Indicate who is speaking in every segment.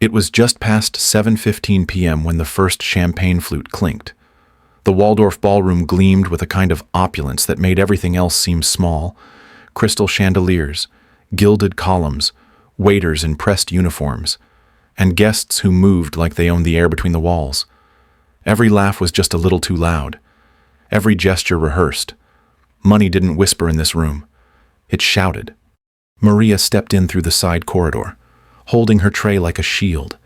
Speaker 1: It was just past 7:15 p.m. when the first champagne flute clinked. The Waldorf ballroom gleamed with a kind of opulence that made everything else seem small. Crystal chandeliers, gilded columns, waiters in pressed uniforms, and guests who moved like they owned the air between the walls. Every laugh was just a little too loud. Every gesture rehearsed. Money didn't whisper in this room. It shouted. Maria stepped in through the side corridor, holding her tray like a shield.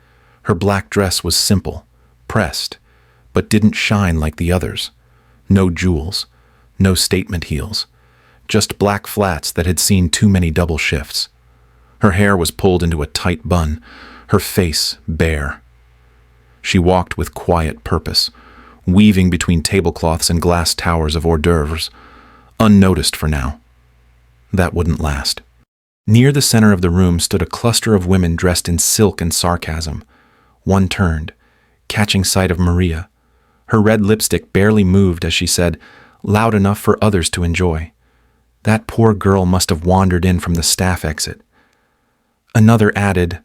Speaker 1: Her black dress was simple, pressed, but didn't shine like the others. No jewels, no statement heels, just black flats that had seen too many double shifts. Her hair was pulled into a tight bun, her face bare. She walked with quiet purpose, weaving between tablecloths and glass towers of hors d'oeuvres, unnoticed for now. That wouldn't last. Near the center of the room stood a cluster of women dressed in silk and sarcasm. One turned, catching sight of Maria. Her red lipstick barely moved as she said, loud enough for others to enjoy, "That poor girl must have wandered in from the staff exit." Another added,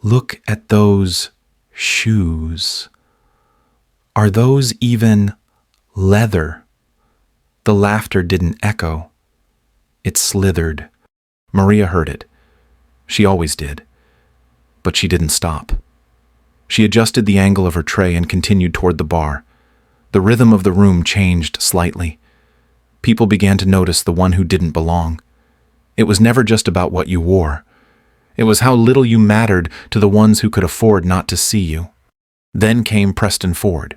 Speaker 1: "Look at those shoes. Are those even leather?" The laughter didn't echo. It slithered. Maria heard it. She always did. But she didn't stop. She adjusted the angle of her tray and continued toward the bar. The rhythm of the room changed slightly. People began to notice the one who didn't belong. It was never just about what you wore. It was how little you mattered to the ones who could afford not to see you. Then came Preston Ford.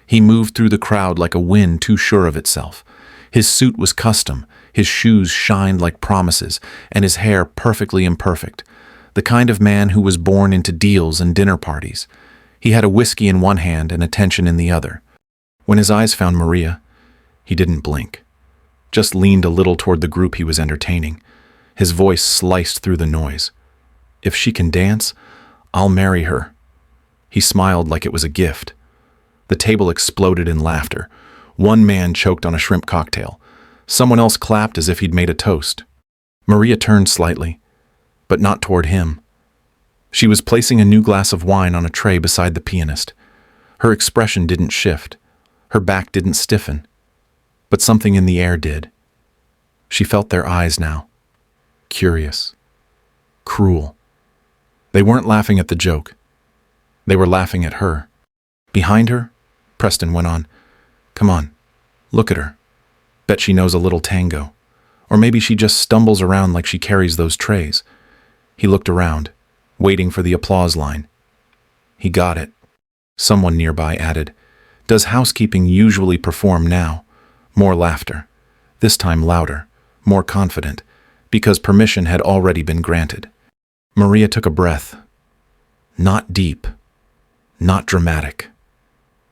Speaker 1: He moved through the crowd like a wind too sure of itself. His suit was custom, his shoes shined like promises, and his hair perfectly imperfect. The kind of man who was born into deals and dinner parties. He had a whiskey in one hand and attention in the other. When his eyes found Maria, he didn't blink, just leaned a little toward the group he was entertaining. His voice sliced through the noise. "If she can dance, I'll marry her." He smiled like it was a gift. The table exploded in laughter. One man choked on a shrimp cocktail. Someone else clapped as if he'd made a toast. Maria turned slightly, but not toward him. She was placing a new glass of wine on a tray beside the pianist. Her expression didn't shift. Her back didn't stiffen. But something in the air did. She felt their eyes now. Curious. Cruel. They weren't laughing at the joke. They were laughing at her. Behind her, Preston went on, "Come on, look at her. Bet she knows a little tango. Or maybe she just stumbles around like she carries those trays." He looked around, waiting for the applause line. He got it. Someone nearby added, "Does housekeeping usually perform now?" More laughter. This time louder, more confident, because permission had already been granted. Maria took a breath. Not deep. Not dramatic.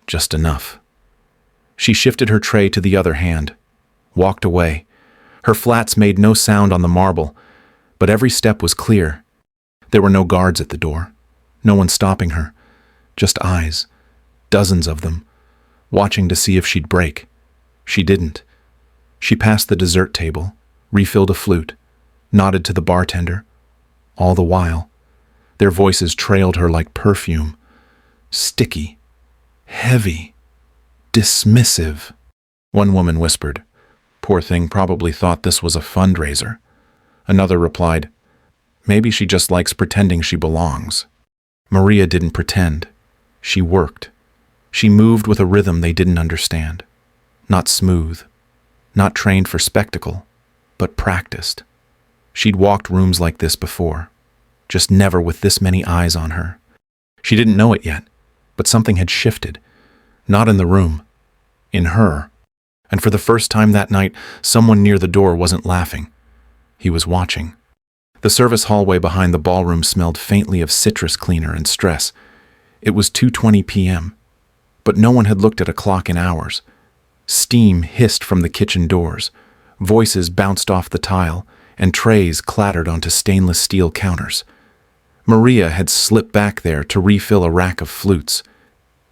Speaker 1: Just enough. She shifted her tray to the other hand, walked away. Her flats made no sound on the marble, but every step was clear. There were no guards at the door, no one stopping her, just eyes, dozens of them, watching to see if she'd break. She didn't. She passed the dessert table, refilled a flute, nodded to the bartender. All the while, their voices trailed her like perfume, sticky, heavy, dismissive. One woman whispered, "Poor thing probably thought this was a fundraiser." Another replied, "Maybe she just likes pretending she belongs." Maria didn't pretend. She worked. She moved with a rhythm they didn't understand. Not smooth, not trained for spectacle, but practiced. She'd walked rooms like this before, just never with this many eyes on her. She didn't know it yet, but something had shifted. Not in the room, in her. And for the first time that night, someone near the door wasn't laughing. He was watching. The service hallway behind the ballroom smelled faintly of citrus cleaner and stress. It was 2:20 p.m., but no one had looked at a clock in hours. Steam hissed from the kitchen doors, voices bounced off the tile, and trays clattered onto stainless steel counters. Maria had slipped back there to refill a rack of flutes.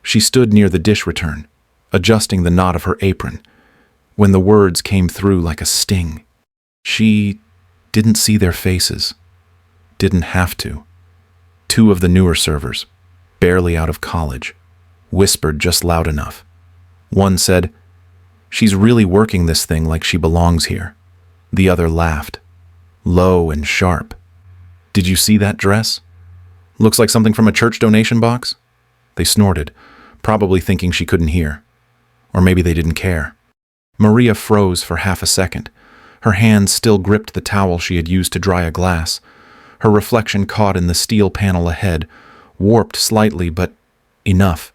Speaker 1: She stood near the dish return, adjusting the knot of her apron, when the words came through like a sting. She didn't see their faces, didn't have to. Two of the newer servers, barely out of college, whispered just loud enough. One said, "She's really working this thing like she belongs here." The other laughed, low and sharp. "Did you see that dress? Looks like something from a church donation box?" They snorted, probably thinking she couldn't hear. Or maybe they didn't care. Maria froze for half a second. Her hands still gripped the towel she had used to dry a glass. Her reflection caught in the steel panel ahead, warped slightly, but enough.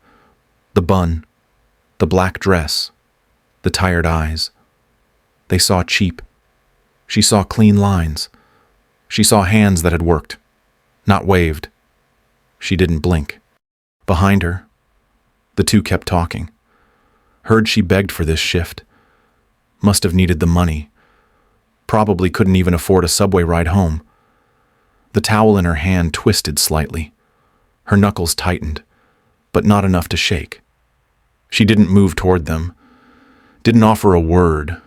Speaker 1: The bun, the black dress, the tired eyes. They saw cheap. She saw clean lines. She saw hands that had worked, not waved. She didn't blink. Behind her, the two kept talking. Heard she begged for this shift. Must have needed the money. Probably couldn't even afford a subway ride home. The towel in her hand twisted slightly. Her knuckles tightened, but not enough to shake. She didn't move toward them, didn't offer a word,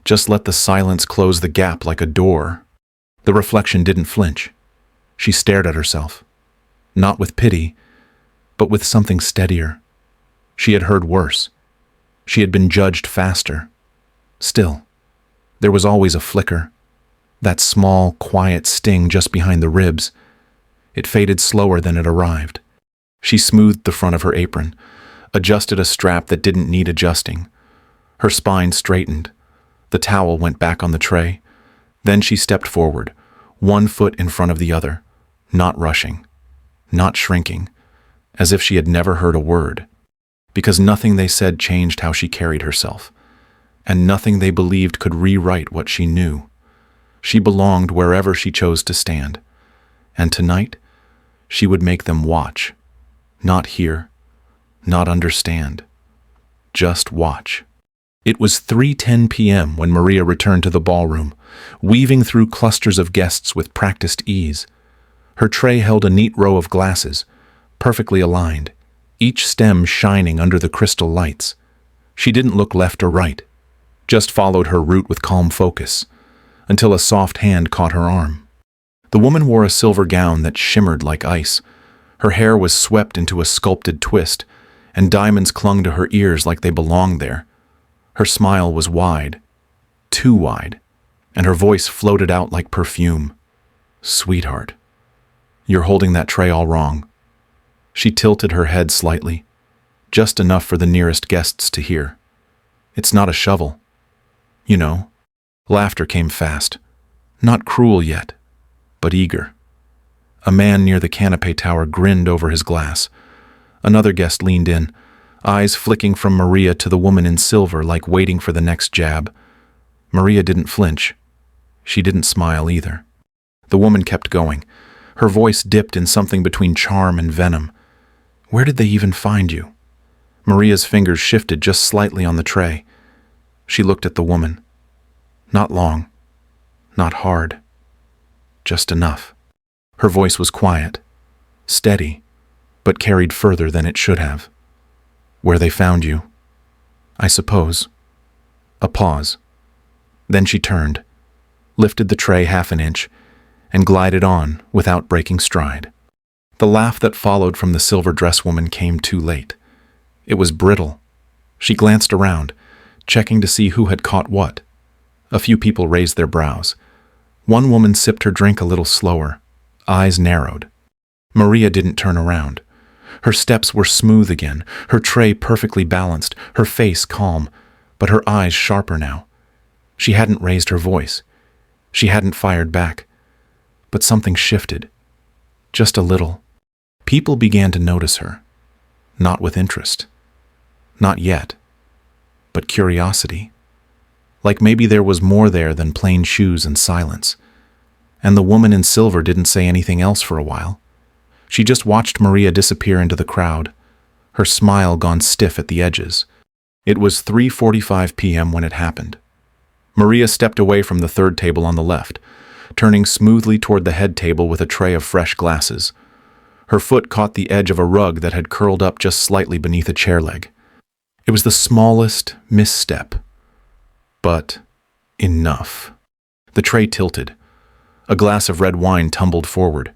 Speaker 1: just let the silence close the gap like a door. The reflection didn't flinch. She stared at herself, not with pity, but with something steadier. She had heard worse. She had been judged faster. Still, there was always a flicker, that small, quiet sting just behind the ribs. It faded slower than it arrived. She smoothed the front of her apron, adjusted a strap that didn't need adjusting. Her spine straightened. The towel went back on the tray. Then she stepped forward, one foot in front of the other, not rushing, not shrinking, as if she had never heard a word. Because nothing they said changed how she carried herself, and nothing they believed could rewrite what she knew. She belonged wherever she chose to stand, and tonight she would make them watch, not hear, not understand, just watch. It was 3:10 p.m. when Maria returned to the ballroom, weaving through clusters of guests with practiced ease. Her tray held a neat row of glasses, perfectly aligned, each stem shining under the crystal lights. She didn't look left or right, just followed her route with calm focus, until a soft hand caught her arm. The woman wore a silver gown that shimmered like ice. Her hair was swept into a sculpted twist, and diamonds clung to her ears like they belonged there. Her smile was wide, too wide, and her voice floated out like perfume. "Sweetheart, you're holding that tray all wrong." She tilted her head slightly, just enough for the nearest guests to hear. "It's not a shovel. You know." Laughter came fast, not cruel yet, but eager. A man near the canapé tower grinned over his glass. Another guest leaned in, eyes flicking from Maria to the woman in silver like waiting for the next jab. Maria didn't flinch. She didn't smile either. The woman kept going. Her voice dipped in something between charm and venom. "Where did they even find you?" Maria's fingers shifted just slightly on the tray. She looked at the woman. Not long, not hard, just enough. Her voice was quiet, steady, but carried further than it should have. "Where they found you, I suppose." A pause. Then she turned, lifted the tray half an inch, and glided on without breaking stride. The laugh that followed from the silver dress woman came too late. It was brittle. She glanced around, checking to see who had caught what. A few people raised their brows. One woman sipped her drink a little slower, eyes narrowed. Maria didn't turn around. Her steps were smooth again, her tray perfectly balanced, her face calm, but her eyes sharper now. She hadn't raised her voice. She hadn't fired back. But something shifted. Just a little. People began to notice her. Not with interest. Not yet. But curiosity. Like maybe there was more there than plain shoes and silence. And the woman in silver didn't say anything else for a while. She just watched Maria disappear into the crowd, her smile gone stiff at the edges. It was 3:45 p.m. when it happened. Maria stepped away from the third table on the left, turning smoothly toward the head table with a tray of fresh glasses. Her foot caught the edge of a rug that had curled up just slightly beneath a chair leg. It was the smallest misstep. But enough. The tray tilted. A glass of red wine tumbled forward.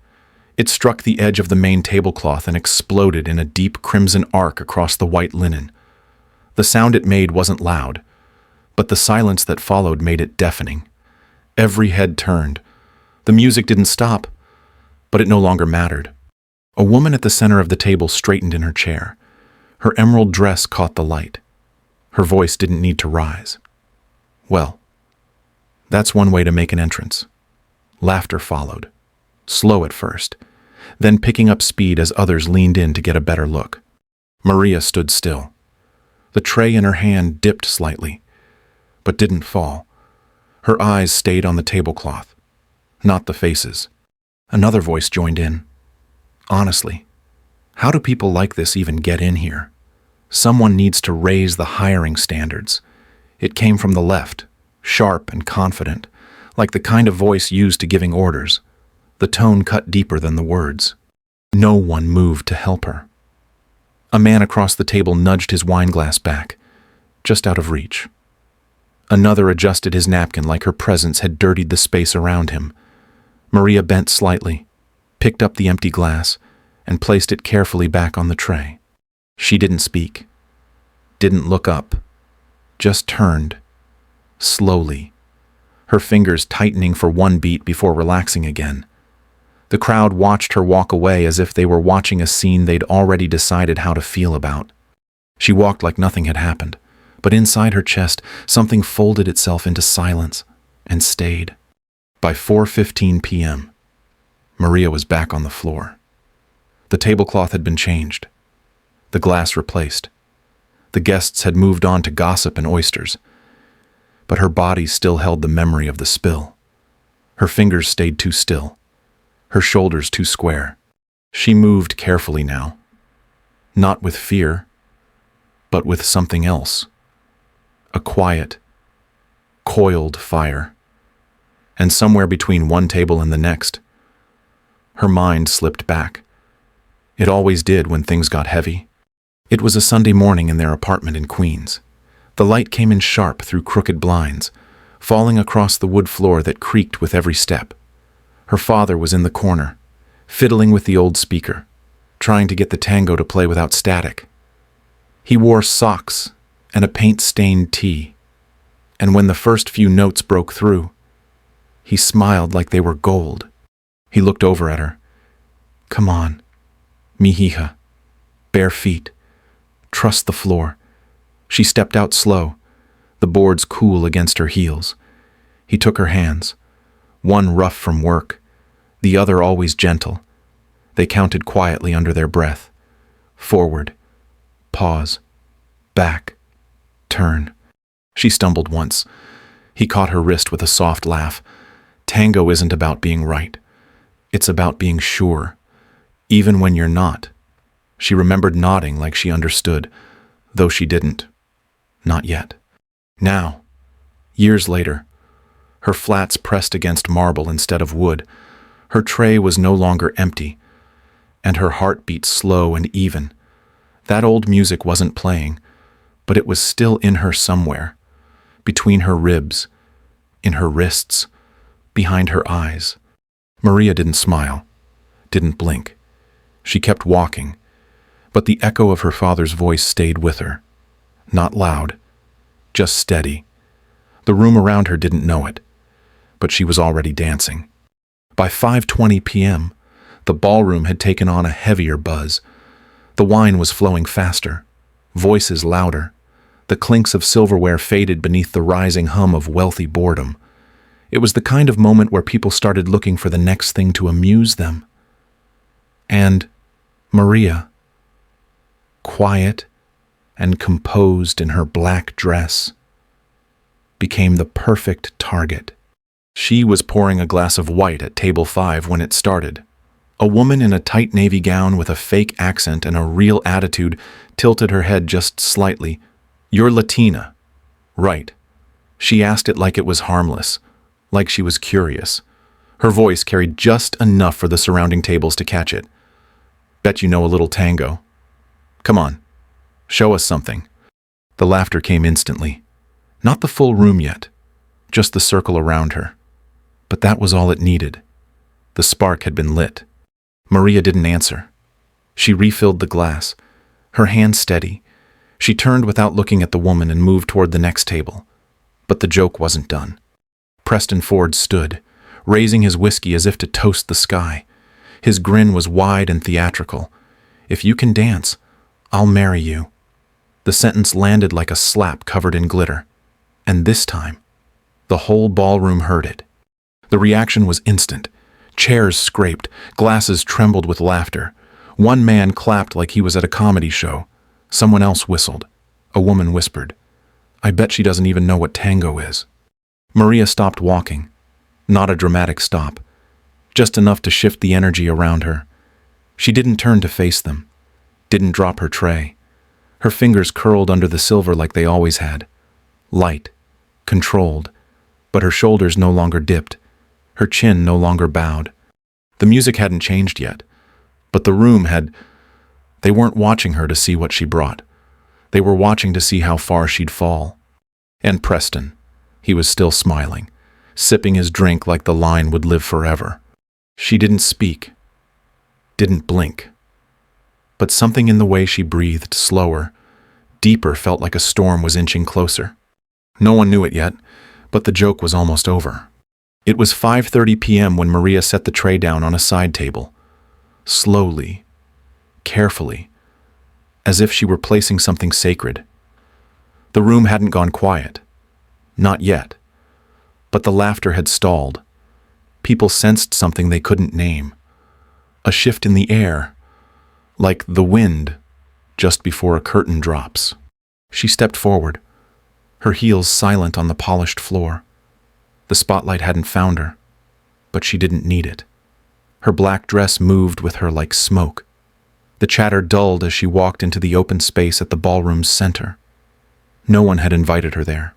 Speaker 1: It struck the edge of the main tablecloth and exploded in a deep crimson arc across the white linen. The sound it made wasn't loud, but the silence that followed made it deafening. Every head turned. The music didn't stop, but it no longer mattered. A woman at the center of the table straightened in her chair. Her emerald dress caught the light. Her voice didn't need to rise. Well, that's one way to make an entrance. Laughter followed, slow at first, then picking up speed as others leaned in to get a better look. Maria stood still. The tray in her hand dipped slightly, but didn't fall. Her eyes stayed on the tablecloth, not the faces. Another voice joined in. Honestly, how do people like this even get in here? Someone needs to raise the hiring standards. It came from the left, sharp and confident, like the kind of voice used to giving orders. The tone cut deeper than the words. No one moved to help her. A man across the table nudged his wine glass back, just out of reach. Another adjusted his napkin like her presence had dirtied the space around him. Maria bent slightly, picked up the empty glass, and placed it carefully back on the tray. She didn't speak, didn't look up, just turned, slowly, her fingers tightening for one beat before relaxing again. The crowd watched her walk away as if they were watching a scene they'd already decided how to feel about. She walked like nothing had happened, but inside her chest, something folded itself into silence and stayed. By 4:15 p.m., Maria was back on the floor. The tablecloth had been changed, the glass replaced. The guests had moved on to gossip and oysters, but her body still held the memory of the spill. Her fingers stayed too still, her shoulders too square. She moved carefully now, not with fear, but with something else. A quiet, coiled fire. And somewhere between one table and the next, her mind slipped back. It always did when things got heavy. It was a Sunday morning in their apartment in Queens. The light came in sharp through crooked blinds, falling across the wood floor that creaked with every step. Her father was in the corner, fiddling with the old speaker, trying to get the tango to play without static. He wore socks and a paint-stained tee, and when the first few notes broke through, he smiled like they were gold. He looked over at her. Come on, mi hija. Bare feet. Trust the floor. She stepped out slow, the boards cool against her heels. He took her hands, one rough from work, the other always gentle. They counted quietly under their breath. Forward. Pause. Back. Turn. She stumbled once. He caught her wrist with a soft laugh. Tango isn't about being right. It's about being sure, even when you're not. She remembered nodding like she understood, though she didn't. Not yet. Now, years later, her flats pressed against marble instead of wood, her tray was no longer empty, and her heart beat slow and even. That old music wasn't playing, but it was still in her somewhere, between her ribs, in her wrists, behind her eyes. Maria didn't smile, didn't blink. She kept walking, but the echo of her father's voice stayed with her. Not loud, just steady. The room around her didn't know it, but she was already dancing. By 5:20 p.m., the ballroom had taken on a heavier buzz. The wine was flowing faster, voices louder. The clinks of silverware faded beneath the rising hum of wealthy boredom. It was the kind of moment where people started looking for the next thing to amuse them. And Maria, quiet and composed in her black dress, became the perfect target. She was pouring a glass of white at table 5 when it started. A woman in a tight navy gown with a fake accent and a real attitude tilted her head just slightly. "You're Latina, right?" She asked it like it was harmless, like she was curious. Her voice carried just enough for the surrounding tables to catch it. "Bet you know a little tango. Come on, show us something." The laughter came instantly. Not the full room yet, just the circle around her. But that was all it needed. The spark had been lit. Maria didn't answer. She refilled the glass, her hand steady. She turned without looking at the woman and moved toward the next table. But the joke wasn't done. Preston Ford stood, raising his whiskey as if to toast the sky. His grin was wide and theatrical. "If you can dance, I'll marry you." The sentence landed like a slap covered in glitter. And this time, the whole ballroom heard it. The reaction was instant. Chairs scraped, glasses trembled with laughter. One man clapped like he was at a comedy show. Someone else whistled. A woman whispered, "I bet she doesn't even know what tango is." Maria stopped walking. Not a dramatic stop. Just enough to shift the energy around her. She didn't turn to face them. Didn't drop her tray. Her fingers curled under the silver like they always had. Light. Controlled. But her shoulders no longer dipped. Her chin no longer bowed. The music hadn't changed yet. But the room had. They weren't watching her to see what she brought. They were watching to see how far she'd fall. And Preston. He was still smiling, sipping his drink like the line would live forever. She didn't speak. Didn't blink. But something in the way she breathed, slower, deeper, felt like a storm was inching closer. No one knew it yet, but the joke was almost over. It was 5:30 p.m. when Maria set the tray down on a side table. Slowly, carefully, as if she were placing something sacred. The room hadn't gone quiet. Not yet. But the laughter had stalled. People sensed something they couldn't name. A shift in the air, like the wind just before a curtain drops. She stepped forward, her heels silent on the polished floor. The spotlight hadn't found her, but she didn't need it. Her black dress moved with her like smoke. The chatter dulled as she walked into the open space at the ballroom's center. No one had invited her there.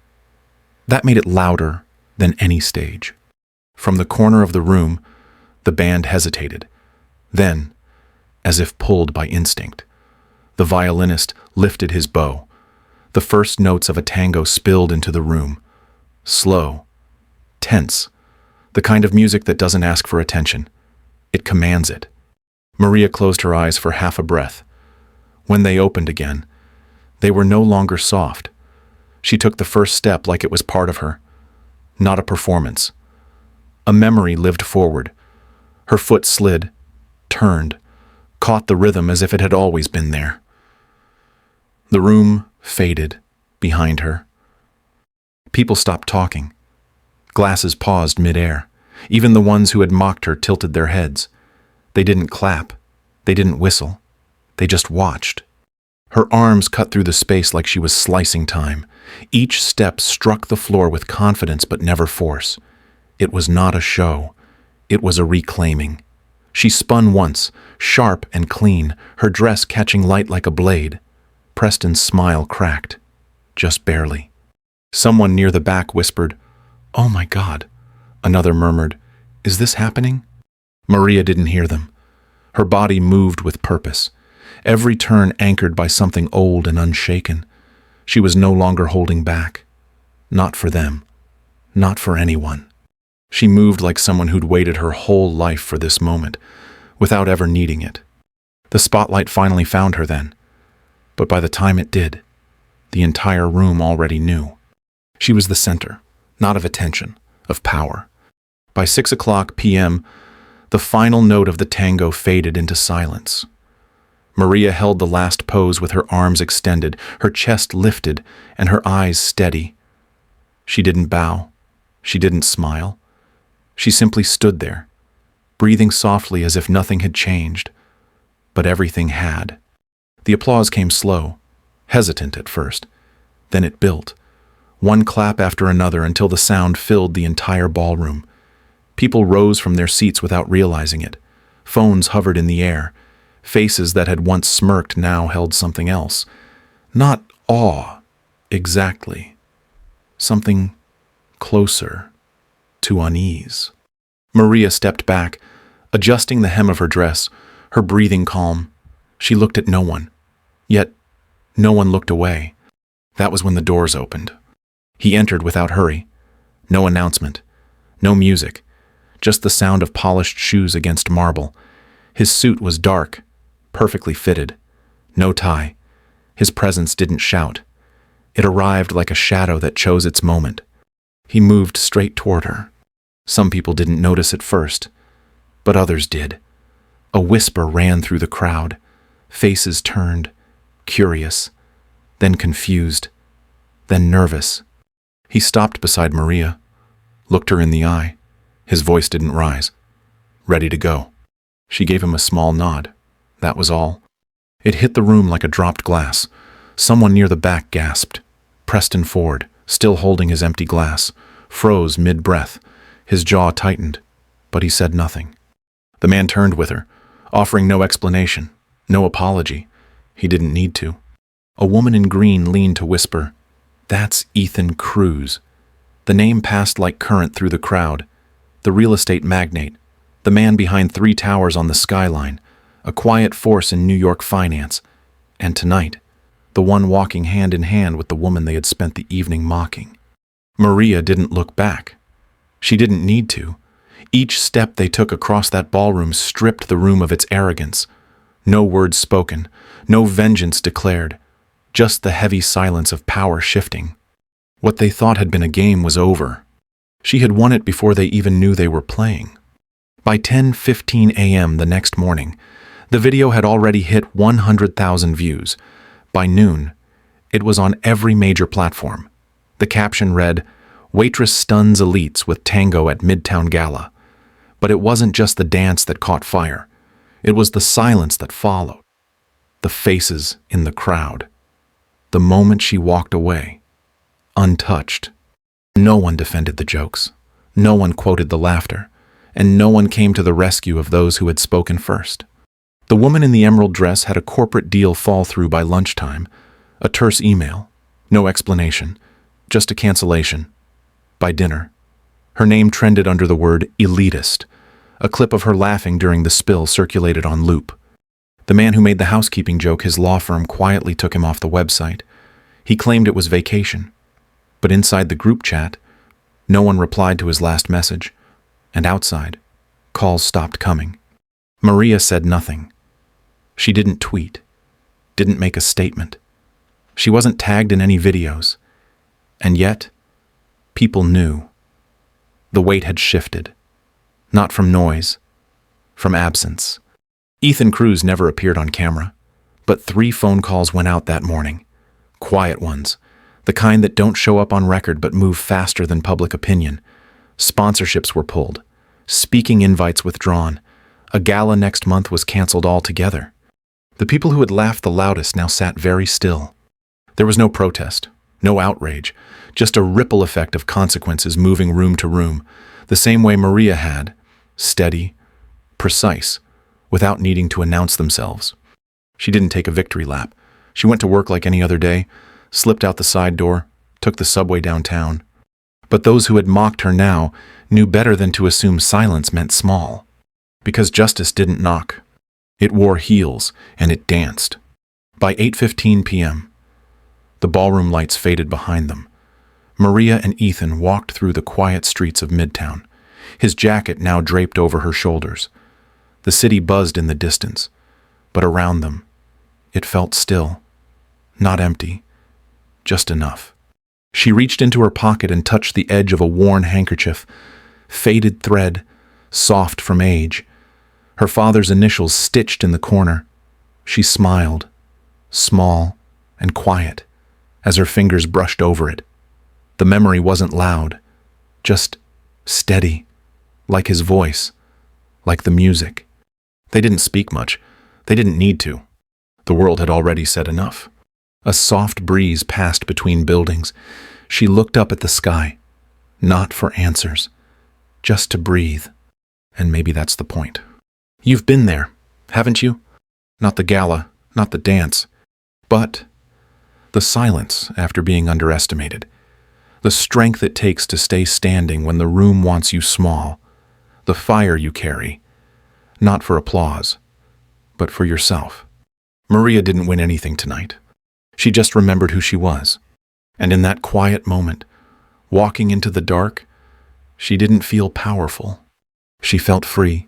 Speaker 1: That made it louder than any stage. From the corner of the room, the band hesitated. Then, as if pulled by instinct, the violinist lifted his bow. The first notes of a tango spilled into the room. Slow, tense, the kind of music that doesn't ask for attention. It commands it. Maria closed her eyes for half a breath. When they opened again, they were no longer soft. She took the first step like it was part of her. Not a performance. A memory lived forward. Her foot slid, turned, caught the rhythm as if it had always been there. The room faded behind her. People stopped talking. Glasses paused mid-air. Even the ones who had mocked her tilted their heads. They didn't clap. They didn't whistle. They just watched. Her arms cut through the space like she was slicing time. Each step struck the floor with confidence but never force. It was not a show. It was a reclaiming. She spun once, sharp and clean, her dress catching light like a blade. Preston's smile cracked, just barely. Someone near the back whispered, "Oh my God." Another murmured, "Is this happening?" Maria didn't hear them. Her body moved with purpose, every turn anchored by something old and unshaken. She was no longer holding back. Not for them. Not for anyone. She moved like someone who'd waited her whole life for this moment, without ever needing it. The spotlight finally found her then. But by the time it did, the entire room already knew. She was the center, not of attention, of power. By 6:00 p.m., the final note of the tango faded into silence. Maria held the last pose with her arms extended, her chest lifted, and her eyes steady. She didn't bow. She didn't smile. She simply stood there, breathing softly as if nothing had changed. But everything had. The applause came slow, hesitant at first. Then it built, one clap after another until the sound filled the entire ballroom. People rose from their seats without realizing it. Phones hovered in the air. Faces that had once smirked now held something else. Not awe, exactly. Something closer to unease. Maria stepped back, adjusting the hem of her dress, her breathing calm. She looked at no one. Yet, no one looked away. That was when the doors opened. He entered without hurry. No announcement. No music. Just the sound of polished shoes against marble. His suit was dark, perfectly fitted. No tie. His presence didn't shout. It arrived like a shadow that chose its moment. He moved straight toward her. Some people didn't notice at first, but others did. A whisper ran through the crowd. Faces turned, curious, then confused, then nervous. He stopped beside Maria, looked her in the eye. His voice didn't rise. Ready to go. She gave him a small nod. That was all. It hit the room like a dropped glass. Someone near the back gasped. Preston Ford, still holding his empty glass, froze mid-breath. His jaw tightened, but he said nothing. The man turned with her, offering no explanation, no apology. He didn't need to. A woman in green leaned to whisper, "That's Ethan Cruz." The name passed like current through the crowd. The real estate magnate, the man behind 3 towers on the skyline, a quiet force in New York finance, and tonight, the one walking hand in hand with the woman they had spent the evening mocking. Maria didn't look back. She didn't need to. Each step they took across that ballroom stripped the room of its arrogance. No words spoken, no vengeance declared, just the heavy silence of power shifting. What they thought had been a game was over. She had won it before they even knew they were playing. By 10:15 a.m. the next morning, the video had already hit 100,000 views. By noon, it was on every major platform. The caption read, "Waitress stuns elites with tango at Midtown Gala." But it wasn't just the dance that caught fire. It was the silence that followed. The faces in the crowd. The moment she walked away, untouched. No one defended the jokes. No one quoted the laughter. And no one came to the rescue of those who had spoken first. The woman in the emerald dress had a corporate deal fall through by lunchtime. A terse email. No explanation. Just a cancellation. By dinner, her name trended under the word elitist. A clip of her laughing during the spill circulated on loop. The man who made the housekeeping joke his law firm quietly took him off the website. He claimed it was vacation. But inside the group chat, no one replied to his last message. And outside, calls stopped coming. Maria said nothing. She didn't tweet, didn't make a statement. She wasn't tagged in any videos. And yet, people knew. The weight had shifted. Not from noise, from absence. Ethan Cruz never appeared on camera, but 3 phone calls went out that morning. Quiet ones, the kind that don't show up on record but move faster than public opinion. Sponsorships were pulled, speaking invites withdrawn. A gala next month was canceled altogether. The people who had laughed the loudest now sat very still. There was no protest, no outrage, just a ripple effect of consequences moving room to room, the same way Maria had, steady, precise, without needing to announce themselves. She didn't take a victory lap. She went to work like any other day, slipped out the side door, took the subway downtown. But those who had mocked her now knew better than to assume silence meant small. Because justice didn't knock. It wore heels, and it danced. By 8:15 p.m., the ballroom lights faded behind them. Maria and Ethan walked through the quiet streets of Midtown, his jacket now draped over her shoulders. The city buzzed in the distance, but around them, it felt still. Not empty, just enough. She reached into her pocket and touched the edge of a worn handkerchief, faded thread, soft from age. Her father's initials stitched in the corner. She smiled, small and quiet, as her fingers brushed over it. The memory wasn't loud, just steady, like his voice, like the music. They didn't speak much. They didn't need to. The world had already said enough. A soft breeze passed between buildings. She looked up at the sky, not for answers, just to breathe. And maybe that's the point. You've been there, haven't you? Not the gala, not the dance, but the silence after being underestimated. The strength it takes to stay standing when the room wants you small. The fire you carry, not for applause, but for yourself. Maria didn't win anything tonight. She just remembered who she was. And in that quiet moment, walking into the dark, she didn't feel powerful. She felt free.